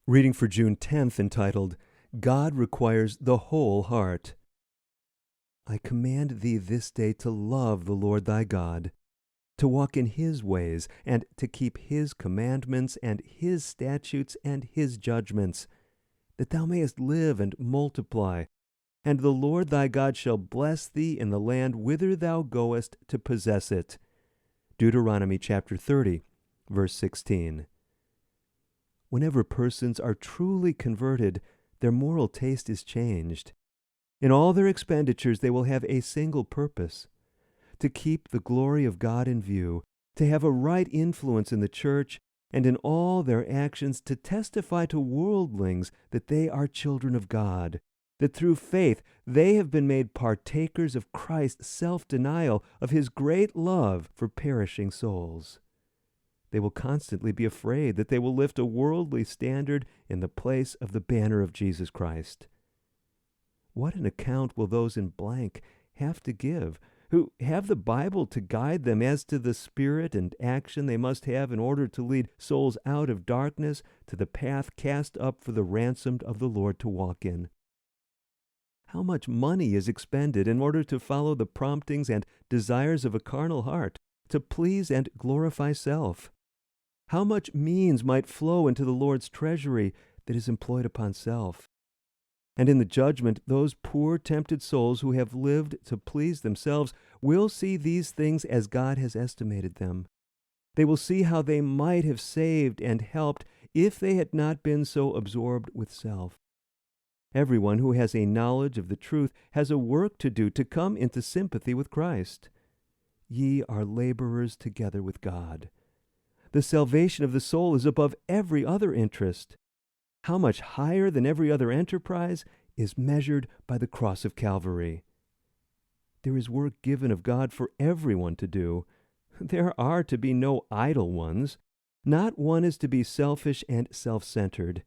Reading for June 10th, entitled, God Requires the Whole Heart. I command thee this day to love the Lord thy God, to walk in his ways, and to keep his commandments and his statutes and his judgments, that thou mayest live and multiply. And the Lord thy God shall bless thee in the land whither thou goest to possess it. Deuteronomy chapter 30, verse 16. Whenever persons are truly converted, their moral taste is changed. In all their expenditures they will have a single purpose: to keep the glory of God in view, to have a right influence in the church, and in all their actions to testify to worldlings that they are children of God, that through faith they have been made partakers of Christ's self-denial, of his great love for perishing souls. They will constantly be afraid that they will lift a worldly standard in the place of the banner of Jesus Christ. What an account will those in blank have to give, who have the Bible to guide them as to the spirit and action they must have in order to lead souls out of darkness to the path cast up for the ransomed of the Lord to walk in. How much money is expended in order to follow the promptings and desires of a carnal heart, to please and glorify self? How much means might flow into the Lord's treasury that is employed upon self? And in the judgment, those poor tempted souls who have lived to please themselves will see these things as God has estimated them. They will see how they might have saved and helped if they had not been so absorbed with self. Everyone who has a knowledge of the truth has a work to do to come into sympathy with Christ. Ye are laborers together with God. The salvation of the soul is above every other interest. How much higher than every other enterprise is measured by the cross of Calvary. There is work given of God for everyone to do. There are to be no idle ones. Not one is to be selfish and self-centered.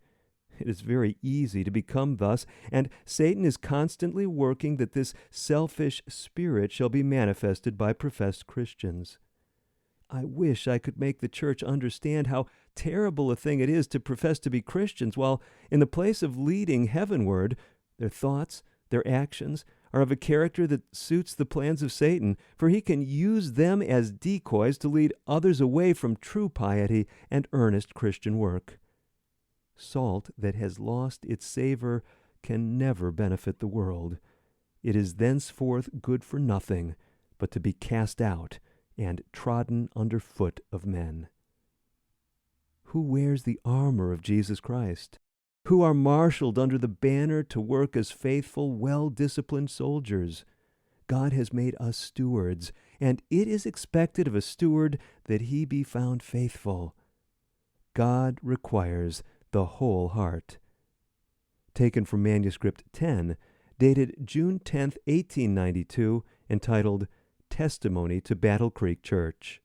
It is very easy to become thus, and Satan is constantly working that this selfish spirit shall be manifested by professed Christians. I wish I could make the church understand how terrible a thing it is to profess to be Christians, while in the place of leading heavenward, their thoughts, their actions, are of a character that suits the plans of Satan, for he can use them as decoys to lead others away from true piety and earnest Christian work. Salt that has lost its savor can never benefit the world. It is thenceforth good for nothing but to be cast out and trodden under foot of men. Who wears the armor of Jesus Christ? Who are marshaled under the banner to work as faithful, well-disciplined soldiers? God has made us stewards, and it is expected of a steward that he be found faithful. God requires the whole heart. Taken from Manuscript 10, dated June 10, 1892, entitled Testimony to Battle Creek Church.